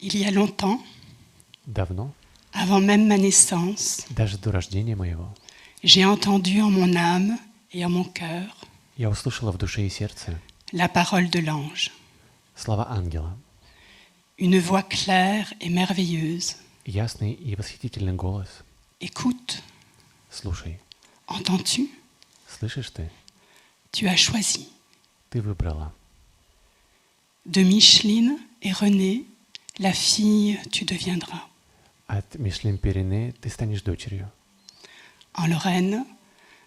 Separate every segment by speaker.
Speaker 1: Il y a longtemps,
Speaker 2: Давно,
Speaker 1: avant même ma naissance,
Speaker 2: даже до рождения моего,
Speaker 1: j'ai entendu en mon âme et en mon cœur
Speaker 2: я услышала в душе и сердце
Speaker 1: la parole de l'ange,
Speaker 2: слова ангела,
Speaker 1: une voix claire et merveilleuse.
Speaker 2: ясный и восхитительный голос.
Speaker 1: Écoute,
Speaker 2: Слушай,
Speaker 1: entends-tu?
Speaker 2: слышишь ты?
Speaker 1: Tu as choisi.
Speaker 2: Ты выбрала.
Speaker 1: De Micheline et René, la fille tu deviendras.
Speaker 2: От Мишлен Перине ты станешь дочерью.
Speaker 1: En Lorraine,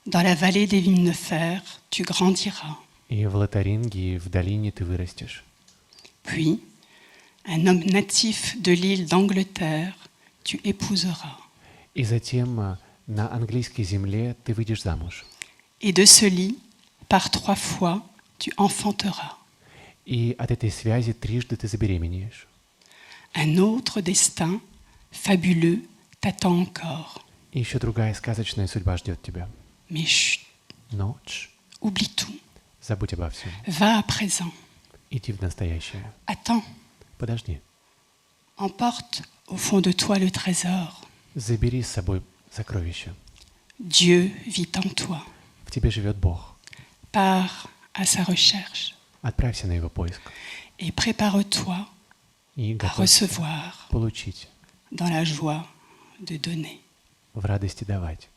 Speaker 1: dans la vallée des Vimnefers, tu grandiras.
Speaker 2: И в Лотаринге, в долине ты вырастешь.
Speaker 1: Puis, un homme natif de l'île d'Angleterre, tu épouseras.
Speaker 2: И затем на английской земле ты выйдешь замуж.
Speaker 1: Et de ce lit, par 3 fois, tu enfanteras.
Speaker 2: И от этой связи трижды ты забеременеешь.
Speaker 1: Un autre destin, fabuleux, t'attend encore.
Speaker 2: И еще другая сказочная судьба ждет тебя.
Speaker 1: Mais chut,
Speaker 2: Но
Speaker 1: oublie tout.
Speaker 2: забудь обо всем.
Speaker 1: Va à présent.
Speaker 2: Иди в настоящее.
Speaker 1: Attends.
Speaker 2: Подожди.
Speaker 1: Emporte au fond de toi le trésor.
Speaker 2: Забери с собой сокровища.
Speaker 1: Dieu vit en toi.
Speaker 2: В тебе живет Бог.
Speaker 1: Pars à sa recherche
Speaker 2: Отправься на его поиск.
Speaker 1: et prépare-toi
Speaker 2: И
Speaker 1: à
Speaker 2: готовься
Speaker 1: recevoir
Speaker 2: получить,
Speaker 1: dans la joie de donner.
Speaker 2: в радости давать.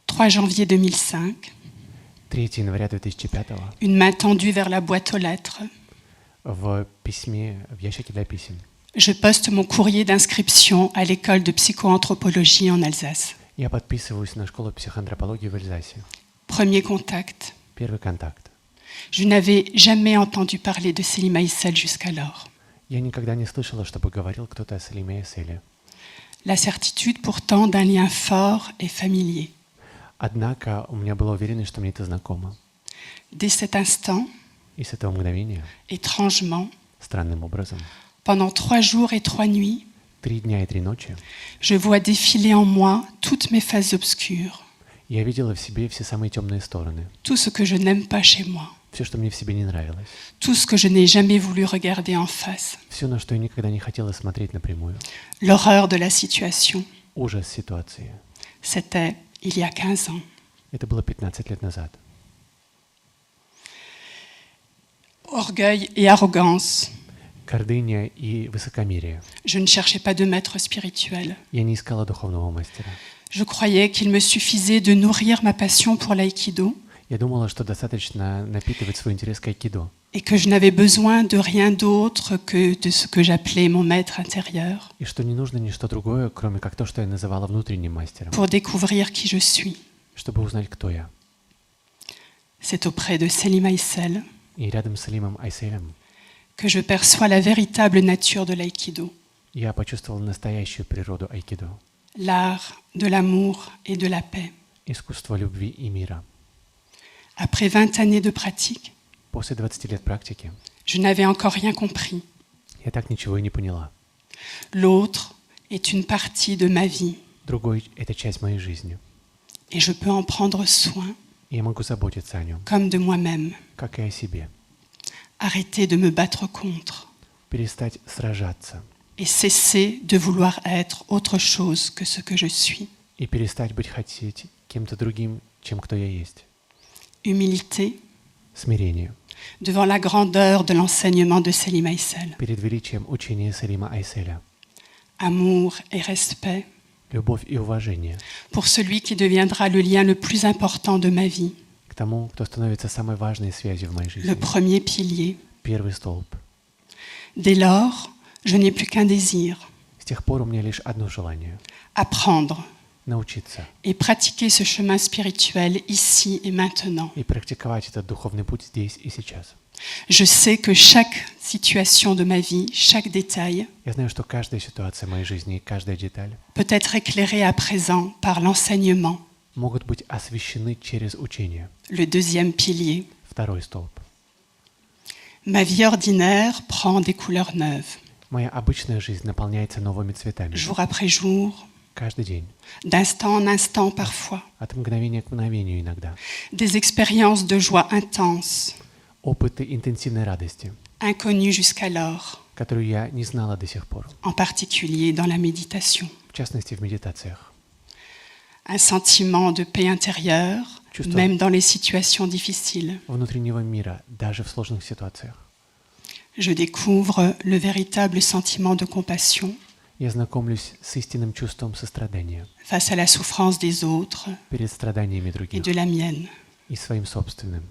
Speaker 1: « 3 janvier 2005,
Speaker 2: 3 января 2005
Speaker 1: une main tendue vers la boîte aux lettres.
Speaker 2: в письме, в ящике для писем,
Speaker 1: Je poste mon courrier d'inscription à l'école de psychoanthropologie en Alsace.
Speaker 2: я подписываюсь на школу психоантропологии в Эльзасе.
Speaker 1: Premier contact.
Speaker 2: Первый контакт.
Speaker 1: Je n'avais jamais entendu parler de Selima Issel jusqu'alors.
Speaker 2: Я никогда не слышала, чтобы говорил кто-то о Салиме Исселе.
Speaker 1: La certitude pourtant d'un lien fort et familier.
Speaker 2: Однако у меня была уверенность, что мне это знакомо.
Speaker 1: Dès cet instant,
Speaker 2: И с этого мгновения,
Speaker 1: étrangement,
Speaker 2: странным образом,
Speaker 1: pendant 3 jours et 3 nuits,
Speaker 2: 3 дня и 3 ночи,
Speaker 1: je vois défiler en moi toutes mes phases obscures,
Speaker 2: я видела в себе все самые темные стороны.
Speaker 1: tout ce que je n'aime pas chez moi,
Speaker 2: Все, что мне в себе не нравилось.
Speaker 1: tout ce que je n'ai jamais voulu regarder en face,
Speaker 2: Все, на что я никогда не хотела смотреть напрямую.
Speaker 1: l'horreur de la situation.
Speaker 2: Ужас ситуации.
Speaker 1: C'était il y a 15 ans.
Speaker 2: Это было 15 лет назад.
Speaker 1: Orgueil et arrogance.
Speaker 2: Гордыня и высокомерие.
Speaker 1: Je ne cherchais pas de maître spirituel.
Speaker 2: Я не искала духовного мастера.
Speaker 1: Je croyais qu'il me suffisait de nourrir ma passion pour l'aïkido
Speaker 2: Я думала, что достаточно напитывать свой интерес к айкидо,
Speaker 1: et que je n'avais besoin de rien d'autre que de ce que j'appelais mon maître intérieur
Speaker 2: и что не нужно ничто другое, кроме как то, что я называла внутренним мастером,
Speaker 1: pour découvrir qui je suis.
Speaker 2: чтобы узнать, кто я.
Speaker 1: C'est auprès de Selima Issel
Speaker 2: И рядом с Алимом Айселем
Speaker 1: que je perçois la véritable nature de l'aïkido,
Speaker 2: я почувствовал настоящую природу айкидо,
Speaker 1: l'art de l'amour et de la paix.
Speaker 2: искусство любви и мира.
Speaker 1: Après 20 années de pratique,
Speaker 2: После 20 лет практики
Speaker 1: je n'avais encore rien compris.
Speaker 2: я так ничего и не поняла.
Speaker 1: L'autre est une partie de ma vie
Speaker 2: Другой — это часть моей жизни.
Speaker 1: et je peux en prendre soin
Speaker 2: И я могу заботиться о нем,
Speaker 1: comme de moi-même.
Speaker 2: как и о себе.
Speaker 1: Arrêter de me battre contre
Speaker 2: Перестать сражаться
Speaker 1: et cesser de vouloir être autre chose que ce que je suis.
Speaker 2: и перестать быть хотеть кем-то другим, чем кто я есть.
Speaker 1: Humilité
Speaker 2: Смирение
Speaker 1: devant la grandeur de l'enseignement de Selima Issel.
Speaker 2: перед величием учения Салима Айселя.
Speaker 1: Amour et respect
Speaker 2: Любовь и уважение
Speaker 1: pour celui qui deviendra le lien le plus important de ma vie,
Speaker 2: к тому, кто становится самой важной связью в моей жизни.
Speaker 1: le premier pilier.
Speaker 2: Первый столб.
Speaker 1: Dès lors, je n'ai plus qu'un désir,
Speaker 2: С тех пор у меня лишь одно желание —
Speaker 1: apprendre
Speaker 2: научиться
Speaker 1: et pratiquer ce chemin spirituel ici et maintenant.
Speaker 2: и практиковать этот духовный путь здесь и сейчас.
Speaker 1: Je sais que chaque situation de ma vie, chaque détail,
Speaker 2: Я знаю, что каждая ситуация моей жизни и каждая деталь
Speaker 1: peut être éclairée à présent par l'enseignement,
Speaker 2: могут быть освещены через учение.
Speaker 1: le deuxième pilier.
Speaker 2: Второй столб.
Speaker 1: Ma vie ordinaire prend des couleurs neuves.
Speaker 2: Моя обычная жизнь наполняется новыми цветами.
Speaker 1: Jour après jour,
Speaker 2: каждый день,
Speaker 1: d'instant en instant parfois,
Speaker 2: от мгновения к мгновению иногда.
Speaker 1: des expériences de joie intense,
Speaker 2: Опыты интенсивной радости,
Speaker 1: inconnues jusqu'alors,
Speaker 2: которую я не знала до сих пор,
Speaker 1: en particulier dans la méditation.
Speaker 2: в частности в медитациях.
Speaker 1: Un sentiment de paix intérieure,
Speaker 2: Чувство
Speaker 1: même dans les situations difficiles.
Speaker 2: внутреннего мира, даже в сложных ситуациях.
Speaker 1: Je découvre le véritable sentiment de compassion
Speaker 2: Я знакомлюсь с истинным чувством сострадания
Speaker 1: face à la souffrance des autres
Speaker 2: перед страданиями
Speaker 1: et
Speaker 2: других
Speaker 1: de la mienne,
Speaker 2: и своим собственным.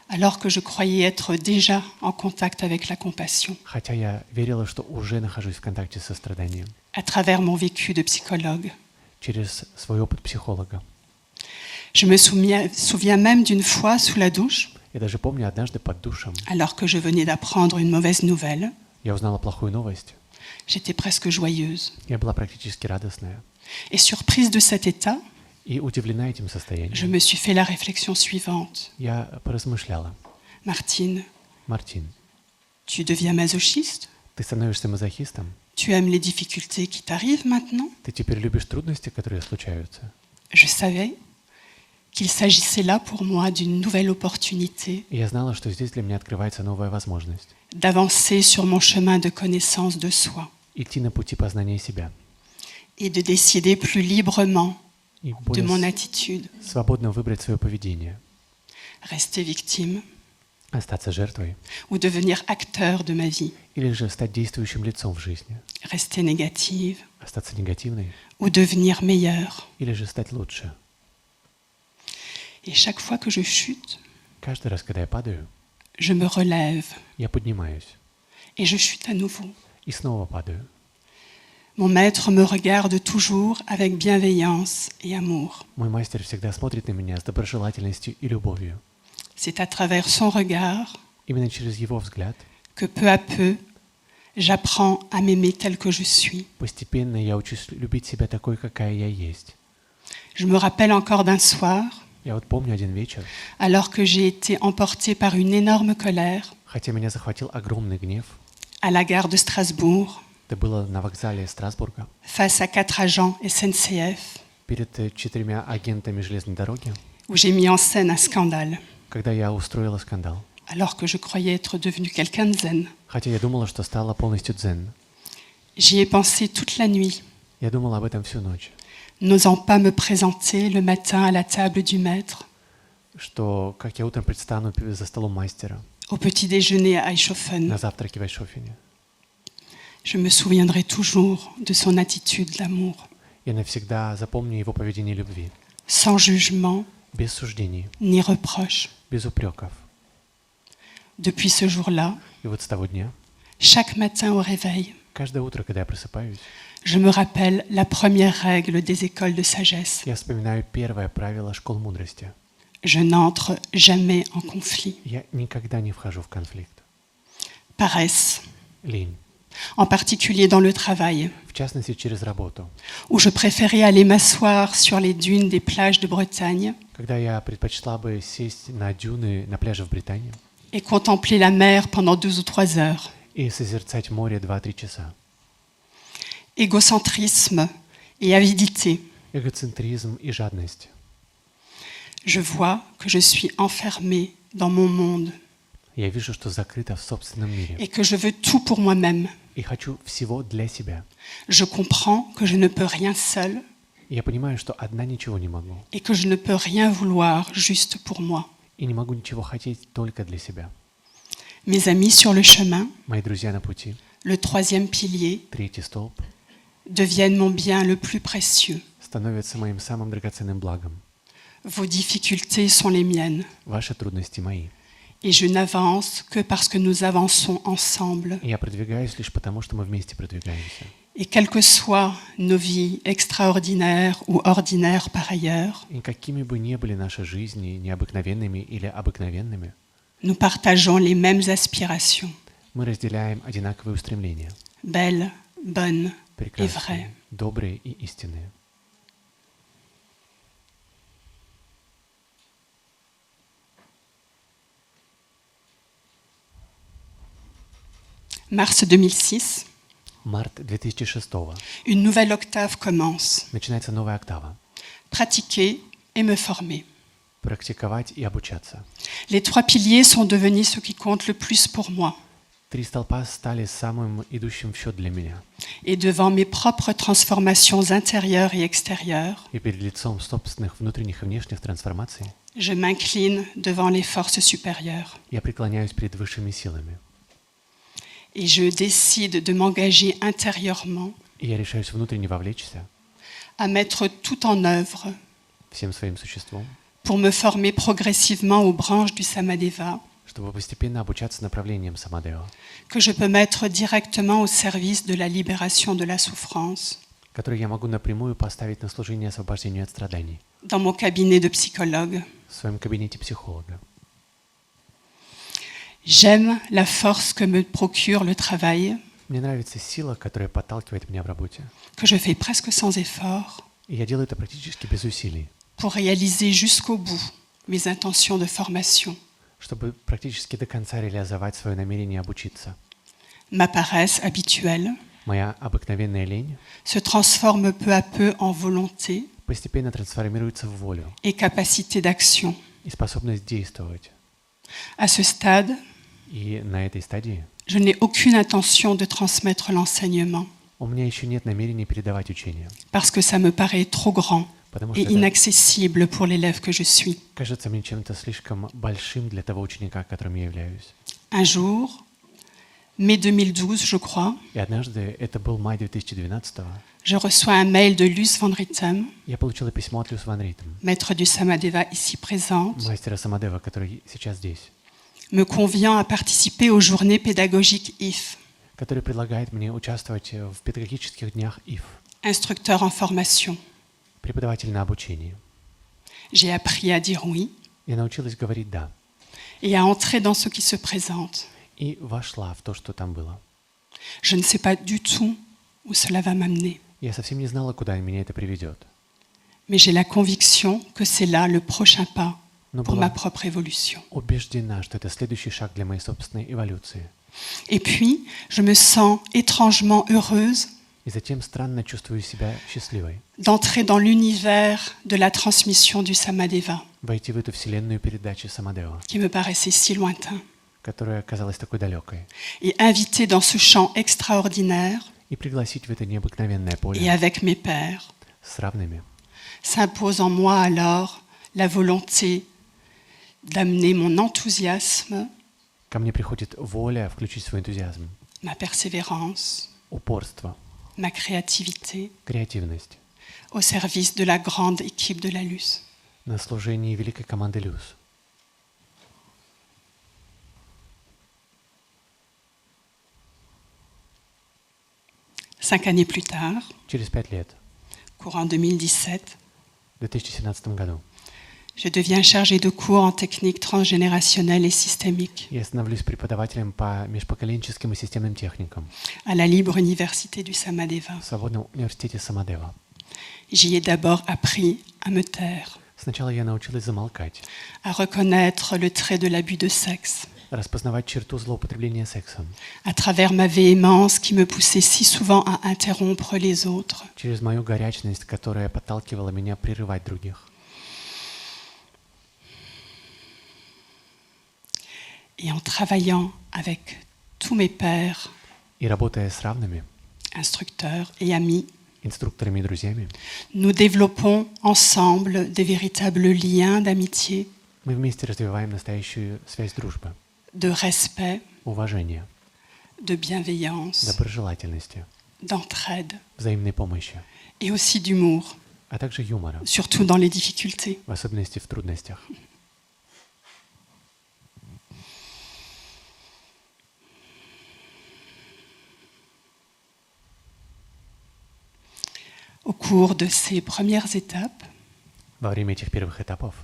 Speaker 1: alors que je croyais être déjà en contact avec la compassion,
Speaker 2: Хотя я верила, что уже нахожусь в контакте с состраданием
Speaker 1: à travers mon vécu de psychologue.
Speaker 2: через свой опыт психолога.
Speaker 1: Je me souviens même d'une fois sous la douche,
Speaker 2: Я даже помню однажды под душем
Speaker 1: alors que je venais d'apprendre une mauvaise nouvelle,
Speaker 2: я узнала плохую новость.
Speaker 1: j'étais presque joyeuse.
Speaker 2: Я была практически радостная.
Speaker 1: Et surprise de cet état,
Speaker 2: И удивлена этим
Speaker 1: je
Speaker 2: состоянием,
Speaker 1: me suis fait la réflexion suivante.
Speaker 2: я поразмышляла.
Speaker 1: Martine,
Speaker 2: Мартин,
Speaker 1: tu deviens masochiste?
Speaker 2: ты становишься мазохистом?
Speaker 1: Tu aimes les difficultés qui t'arrivent maintenant?
Speaker 2: Ты теперь любишь трудности, которые случаются?
Speaker 1: Je savais qu'il s'agissait là pour moi d'une nouvelle opportunité
Speaker 2: И я знала, что здесь для меня открывается новая возможность
Speaker 1: d'avancer sur mon chemin de connaissance de soi
Speaker 2: идти на пути познания себя
Speaker 1: et de décider plus librement
Speaker 2: и
Speaker 1: de
Speaker 2: более
Speaker 1: mon attitude.
Speaker 2: свободно выбрать свое поведение,
Speaker 1: Rester victime
Speaker 2: остаться жертвой
Speaker 1: ou devenir acteur de ma vie.
Speaker 2: или же стать действующим лицом в жизни,
Speaker 1: Rester négative
Speaker 2: остаться негативной
Speaker 1: ou devenir meilleure.
Speaker 2: или же стать лучше.
Speaker 1: Et chaque fois que je chute,
Speaker 2: Каждый раз, когда я падаю,
Speaker 1: je me relève
Speaker 2: я поднимаюсь
Speaker 1: et je chute à nouveau.
Speaker 2: и снова падаю.
Speaker 1: Mon maître me regarde toujours avec bienveillance et amour.
Speaker 2: Мой мастер всегда смотрит на меня с доброжелательностью и любовью.
Speaker 1: C'est à travers son regard
Speaker 2: Именно через его взгляд
Speaker 1: que peu à peu, j'apprends à m'aimer tel que je suis.
Speaker 2: постепенно я учусь любить себя такой, какая я есть.
Speaker 1: Je me rappelle encore d'un soir,
Speaker 2: Я вот помню один вечер,
Speaker 1: alors que j'ai été emportée par une énorme colère
Speaker 2: хотя меня захватил огромный гнев,
Speaker 1: à la gare de Strasbourg,
Speaker 2: это было на вокзале Страсбурга,
Speaker 1: face à 4 agents SNCF,
Speaker 2: перед 4 агентами железной дороги,
Speaker 1: où j'ai mis en scène un scandale,
Speaker 2: когда я устроила скандал.
Speaker 1: alors que je croyais être devenue quelqu'un de zen.
Speaker 2: Хотя я думала, что стала полностью дзен.
Speaker 1: J'y ai pensé toute la nuit,
Speaker 2: Я думала об этом всю ночь,
Speaker 1: n'osant pas me présenter le matin à la table du maître,
Speaker 2: что как я утром предстану за столом мастера
Speaker 1: au petit déjeuner à Eichhofen.
Speaker 2: на завтраке в Айшофене.
Speaker 1: Je me souviendrai toujours de son attitude d'amour,
Speaker 2: Я навсегда запомню его поведение любви,
Speaker 1: sans jugement
Speaker 2: без суждений,
Speaker 1: ni reproche.
Speaker 2: без упреков.
Speaker 1: Depuis ce jour-là,
Speaker 2: И вот с того дня,
Speaker 1: chaque matin au réveil,
Speaker 2: каждое утро, когда я просыпаюсь,
Speaker 1: je me rappelle la première règle des écoles de sagesse.
Speaker 2: я вспоминаю первое правило школ мудрости.
Speaker 1: Je n'entre jamais en conflit.
Speaker 2: Я никогда не вхожу в конфликт.
Speaker 1: Paresse,
Speaker 2: Лень,
Speaker 1: en particulier dans le travail,
Speaker 2: в частности через работу.
Speaker 1: où je préférais aller m'asseoir sur les dunes des plages de Bretagne
Speaker 2: Когда я предпочла бы сесть на дюны на пляже в Британии
Speaker 1: et contempler la mer pendant 2 ou 3 heures.
Speaker 2: и созерцать море 2-3 часа.
Speaker 1: Égocentrisme et avidité.
Speaker 2: Эгоцентризм и жадность.
Speaker 1: Je vois que je suis enfermée dans mon monde
Speaker 2: Я вижу, что закрыта в собственном мире
Speaker 1: et que je veux tout pour moi-même.
Speaker 2: и хочу всего для себя.
Speaker 1: Je comprends que je ne peux rien seule
Speaker 2: И я понимаю, что одна ничего не могу.
Speaker 1: et que je ne peux rien vouloir juste pour moi.
Speaker 2: И не могу ничего хотеть только для себя.
Speaker 1: Mes amis sur le chemin,
Speaker 2: Мои друзья на пути,
Speaker 1: le 3e pilier,
Speaker 2: третий столб,
Speaker 1: deviennent mon bien le plus précieux.
Speaker 2: становятся моим самым драгоценным благом.
Speaker 1: Vos difficultés sont les miennes
Speaker 2: Ваши трудности мои.
Speaker 1: et je n'avance que parce que nous avançons ensemble.
Speaker 2: И я продвигаюсь лишь потому, что мы вместе продвигаемся.
Speaker 1: Et quelles que soient nos vies extraordinaires ou ordinaires par ailleurs,
Speaker 2: И какими бы ни были наши жизни, необыкновенными или обыкновенными,
Speaker 1: nous partageons les mêmes aspirations,
Speaker 2: мы разделяем одинаковые устремления.
Speaker 1: belles, bonnes et vraies.
Speaker 2: Прекрасные, добрые и истинные.
Speaker 1: Mars 2006,
Speaker 2: Март 2006.
Speaker 1: Une nouvelle octave commence.
Speaker 2: Начинается новая октава.
Speaker 1: Pratiquer et me former.
Speaker 2: Практиковать и обучаться.
Speaker 1: Les trois piliers sont devenus ce qui compte le plus pour moi.
Speaker 2: 3 столпа стали самым идущим в счет для меня.
Speaker 1: Et devant mes propres transformations intérieures et extérieures,
Speaker 2: И перед лицом собственных внутренних и внешних трансформаций
Speaker 1: je m'incline devant les forces supérieures.
Speaker 2: я преклоняюсь перед высшими силами.
Speaker 1: Et je décide de m'engager intérieurement
Speaker 2: И я решаюсь внутренне вовлечься
Speaker 1: à mettre tout en œuvre
Speaker 2: всем своим существом,
Speaker 1: pour me former progressivement aux branches du Samadeva
Speaker 2: чтобы постепенно обучаться направлениям Самадева,
Speaker 1: que je peux mettre directement au service de la libération de la souffrance
Speaker 2: которые я могу напрямую поставить на служение освобождению от страданий
Speaker 1: dans mon cabinet de psychologue.
Speaker 2: в своем кабинете психолога.
Speaker 1: J'aime la force que me procure le travail,
Speaker 2: Мне нравится сила, которая подталкивает меня в работе.
Speaker 1: que je fais presque sans effort,
Speaker 2: И я делаю это практически без усилий,
Speaker 1: pour réaliser jusqu'au bout mes intentions de formation.
Speaker 2: чтобы практически до конца реализовать свое намерение обучиться.
Speaker 1: Ma paresse habituelle
Speaker 2: Моя обыкновенная лень
Speaker 1: se transforme peu à peu en volonté
Speaker 2: постепенно трансформируется в волю
Speaker 1: et capacité d'action.
Speaker 2: и способность действовать.
Speaker 1: À ce stade,
Speaker 2: И на этой стадии
Speaker 1: je n'ai aucune intention de transmettre l'enseignement
Speaker 2: у меня еще нет намерения передавать учение,
Speaker 1: parce que ça me paraît trop grand
Speaker 2: потому
Speaker 1: et
Speaker 2: что это
Speaker 1: inaccessible pour l'élève que je suis.
Speaker 2: кажется мне чем-то слишком большим для того ученика, которым я являюсь.
Speaker 1: Un jour, mai 2012, je crois,
Speaker 2: И однажды, это был май 2012,
Speaker 1: je reçois un mail de Luce Van Ritem,
Speaker 2: я получила письмо от Люс Ван Ритем,
Speaker 1: maître du Samadeva ici présente,
Speaker 2: мастера Самадева, который сейчас здесь,
Speaker 1: me conviant à participer aux journées pédagogiques IF,
Speaker 2: который предлагает мне участвовать в педагогических днях ИФ,
Speaker 1: instructeur en formation.
Speaker 2: преподаватель на обучении.
Speaker 1: J'ai appris à dire oui
Speaker 2: Я научилась говорить «да»
Speaker 1: et à entrer dans ce qui se présente.
Speaker 2: и вошла в то, что там было.
Speaker 1: Je ne sais pas du tout où cela va m'amener,
Speaker 2: Я совсем не знала, куда меня это приведет,
Speaker 1: mais j'ai la conviction que c'est là le prochain pas
Speaker 2: но
Speaker 1: pour ma
Speaker 2: была
Speaker 1: propre évolution.
Speaker 2: убеждена, что это следующий шаг для моей собственной эволюции.
Speaker 1: Et puis, je me sens étrangement heureuse
Speaker 2: И затем странно чувствую себя счастливой,
Speaker 1: d'entrer dans l'univers de la transmission du Samadeva,
Speaker 2: войти в эту вселенную передачи Самадева,
Speaker 1: qui me paraissait si lointain,
Speaker 2: которая казалась такой далекой,
Speaker 1: et inviter dans ce champ extraordinaire
Speaker 2: и пригласить в это необыкновенное
Speaker 1: et
Speaker 2: поле
Speaker 1: avec mes pairs.
Speaker 2: с равными.
Speaker 1: S'impose en moi alors la volonté d'amener mon enthousiasme,
Speaker 2: Ко мне приходит воля включить свой энтузиазм,
Speaker 1: ma persévérance,
Speaker 2: упорство,
Speaker 1: ma créativité
Speaker 2: креативность
Speaker 1: au service de la grande équipe de la Luce.
Speaker 2: на служении великой команды Люс.
Speaker 1: Cinq années plus tard,
Speaker 2: Через 5 лет,
Speaker 1: courant 2017,
Speaker 2: в 2017 году,
Speaker 1: je deviens chargée de cours en technique transgénérationnelle et systémique
Speaker 2: я становлюсь преподавателем по межпоколенческим и системным техникам
Speaker 1: à la Libre Université du Samadeva.
Speaker 2: в Свободном университете Самадева.
Speaker 1: J'y ai d'abord appris à me taire,
Speaker 2: Сначала я научилась замолкать,
Speaker 1: à reconnaître le trait de l'abus de sexe,
Speaker 2: распознавать черту злоупотребления сексом
Speaker 1: à travers ma véhémence qui me poussait si souvent à interrompre les autres.
Speaker 2: через мою горячность, которая подталкивала меня прерывать других.
Speaker 1: Et en travaillant avec tous mes pairs,
Speaker 2: И работая с равными,
Speaker 1: instructeurs et amis,
Speaker 2: инструкторами и друзьями,
Speaker 1: nous développons ensemble des véritables liens d'amitié,
Speaker 2: мы вместе развиваем настоящую связь дружбы,
Speaker 1: de respect,
Speaker 2: уважения,
Speaker 1: de bienveillance,
Speaker 2: доброжелательности,
Speaker 1: d'entraide
Speaker 2: взаимной помощи,
Speaker 1: et aussi d'humour,
Speaker 2: а также юмора,
Speaker 1: surtout dans les difficultés.
Speaker 2: в особенности в трудностях.
Speaker 1: Au cours de ces premières étapes,
Speaker 2: Во время этих первых этапов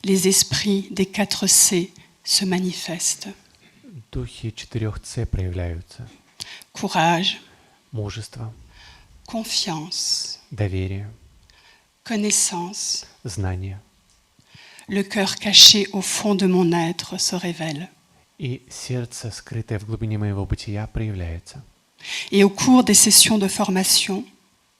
Speaker 1: les esprits des 4 C se manifestent.
Speaker 2: духи 4 С проявляются.
Speaker 1: Courage,
Speaker 2: Мужество,
Speaker 1: confiance,
Speaker 2: доверие,
Speaker 1: connaissance.
Speaker 2: знание
Speaker 1: Le cœur caché au fond de mon être se révèle.
Speaker 2: и сердце, скрытое в глубине моего бытия, проявляется.
Speaker 1: Et au cours des sessions de formation,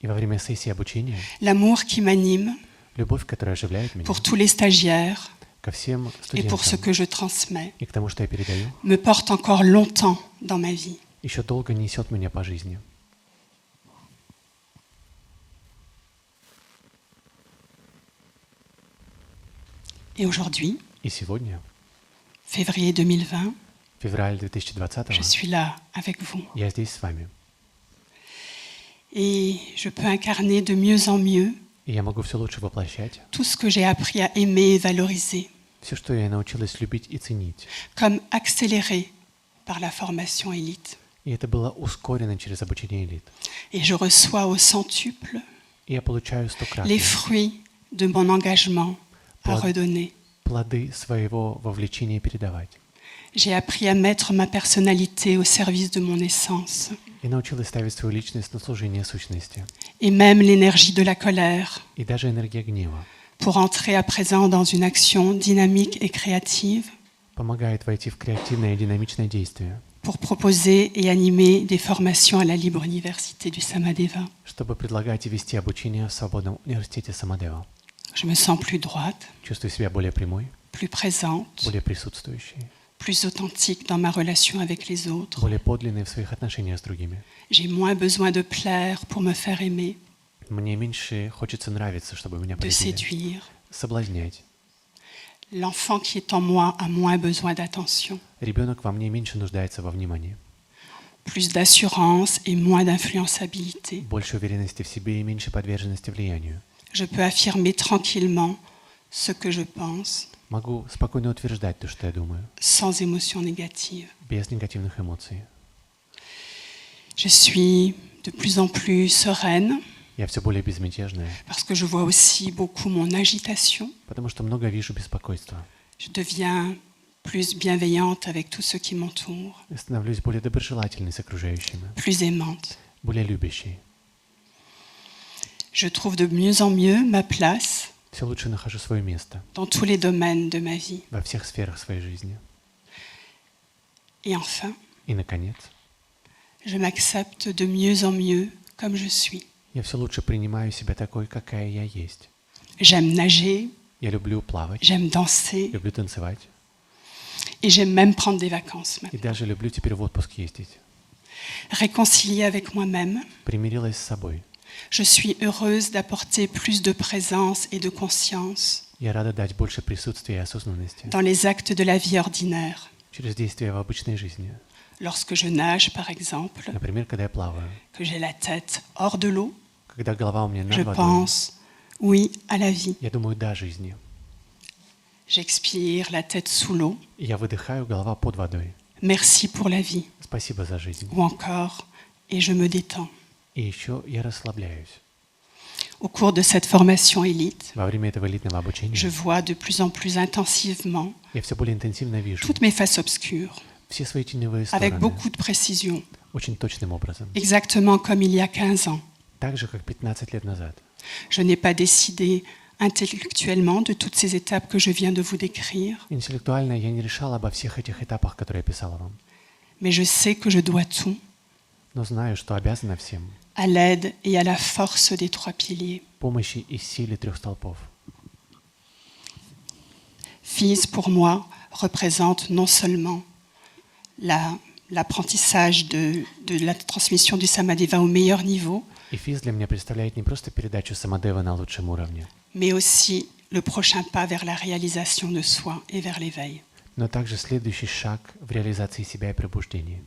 Speaker 2: И во время сессии обучения
Speaker 1: l'amour qui m'anime
Speaker 2: любовь, которая оживляет меня,
Speaker 1: pour tous les stagiaires
Speaker 2: ко всем
Speaker 1: et pour ce
Speaker 2: студентам
Speaker 1: que je transmets,
Speaker 2: и к тому, что я передаю,
Speaker 1: me porte encore longtemps dans ma vie.
Speaker 2: еще долго несет меня по жизни.
Speaker 1: Et aujourd'hui,
Speaker 2: И сегодня,
Speaker 1: février 2020,
Speaker 2: февраль 2020,
Speaker 1: je suis là avec vous.
Speaker 2: я здесь с вами.
Speaker 1: Et je peux incarner de mieux en mieux
Speaker 2: И я могу все лучше воплощать
Speaker 1: tout ce que j'ai appris à aimer et valoriser,
Speaker 2: все, что я научилась любить и ценить.
Speaker 1: comme accéléré par la formation élite.
Speaker 2: И это было ускорено через обучение элит.
Speaker 1: Et je reçois au centuple
Speaker 2: И я получаю стократно
Speaker 1: les fruits de mon engagement à redonner.
Speaker 2: плоды своего вовлечения передавать.
Speaker 1: J'ai appris à mettre ma personnalité au service de mon essence.
Speaker 2: И научилась ставить свою личность на служение сущности.
Speaker 1: Et même l'énergie de la colère,
Speaker 2: И даже энергия гнева
Speaker 1: pour entrer à présent dans une action dynamique et créative,
Speaker 2: помогает войти в креативное и динамичное действие,
Speaker 1: pour proposer et animer des formations à la Libre Université du Samadeva.
Speaker 2: чтобы предлагать и вести обучение в Свободном университете Самадева.
Speaker 1: Je me sens plus droite,
Speaker 2: Чувствую себя более прямой,
Speaker 1: plus présente,
Speaker 2: более присутствующей,
Speaker 1: plus authentique dans ma relation avec les autres.
Speaker 2: более подлинной в своих отношениях с другими.
Speaker 1: J'ai moins besoin de plaire pour me faire aimer,
Speaker 2: Мне меньше хочется нравиться, чтобы меня
Speaker 1: de
Speaker 2: полюбили,
Speaker 1: séduire.
Speaker 2: соблазнять.
Speaker 1: L'enfant qui est en moi a moins besoin d'attention,
Speaker 2: Ребенок во мне меньше нуждается во внимании,
Speaker 1: plus d'assurance et moins d'influençabilité.
Speaker 2: больше уверенности в себе и меньше подверженности влиянию.
Speaker 1: Je peux affirmer tranquillement ce que je pense,
Speaker 2: Могу спокойно утверждать то, что я думаю,
Speaker 1: sans émotion négative.
Speaker 2: без негативных эмоций.
Speaker 1: Je suis de plus en plus sereine
Speaker 2: Я все более безмятежная,
Speaker 1: parce que je vois aussi beaucoup mon agitation.
Speaker 2: потому что много вижу беспокойства.
Speaker 1: Je deviens plus bienveillante avec tous ceux qui m'entourent,
Speaker 2: Я становлюсь более доброжелательной с окружающими,
Speaker 1: plus aimante.
Speaker 2: более любящей.
Speaker 1: Je trouve de mieux en mieux ma place
Speaker 2: Все лучше нахожу свое место
Speaker 1: dans tous les domaines de ma vie.
Speaker 2: во всех сферах своей жизни.
Speaker 1: Et enfin,
Speaker 2: И, наконец,
Speaker 1: je m'accepte de mieux en mieux comme je suis.
Speaker 2: я все лучше принимаю себя такой, какая я есть.
Speaker 1: J'aime nager,
Speaker 2: Я люблю плавать,
Speaker 1: j'aime danser
Speaker 2: люблю танцевать,
Speaker 1: et j'aime même prendre des vacances
Speaker 2: и
Speaker 1: maintenant.
Speaker 2: даже люблю теперь в отпуск ездить.
Speaker 1: Réconciliée avec moi-même,
Speaker 2: Примирилась с собой.
Speaker 1: je suis heureuse d'apporter plus de présence et de conscience
Speaker 2: Я рада дать больше присутствия и осознанности
Speaker 1: dans les actes de la vie ordinaire.
Speaker 2: через действия в обычной жизни.
Speaker 1: Lorsque je nage, par exemple,
Speaker 2: Например, когда я плаваю,
Speaker 1: que j'ai la tête hors de l'eau,
Speaker 2: когда голова у меня
Speaker 1: je
Speaker 2: над водой,
Speaker 1: pense oui à la vie.
Speaker 2: я думаю «да» жизни.
Speaker 1: J'expire la tête sous l'eau.
Speaker 2: И я выдыхаю, голова под водой.
Speaker 1: Merci pour la vie.
Speaker 2: Спасибо за жизнь.
Speaker 1: Ou encore, et je me détends.
Speaker 2: И еще я расслабляюсь.
Speaker 1: Au cours de cette formation élite,
Speaker 2: Во время этого элитного
Speaker 1: je
Speaker 2: обучения
Speaker 1: vois de plus en plus intensivement
Speaker 2: я все более интенсивно вижу
Speaker 1: toutes mes faces obscures,
Speaker 2: все свои теневые
Speaker 1: avec
Speaker 2: стороны
Speaker 1: beaucoup de précision,
Speaker 2: очень точным образом.
Speaker 1: exactement comme il y a 15 ans.
Speaker 2: Так же, как 15 лет назад.
Speaker 1: Je n'ai pas décidé intellectuellement de toutes ces étapes que je viens de vous décrire,
Speaker 2: Интеллектуально я не решал обо всех этих этапах, которые я писала вам.
Speaker 1: mais je sais que je dois tout
Speaker 2: Но знаю, что обязана всем
Speaker 1: à l'aide et à la force des trois piliers.
Speaker 2: помощи и силе трех столпов.
Speaker 1: FIS, pour moi, représente non seulement l'apprentissage de la transmission du Samadeva au meilleur niveau,
Speaker 2: И ФИЗ для меня представляет не просто передачу Самадева на лучшем уровне,
Speaker 1: mais aussi le prochain pas vers la réalisation de soi et vers l'éveil.
Speaker 2: но также следующий шаг в реализации себя и пробуждении.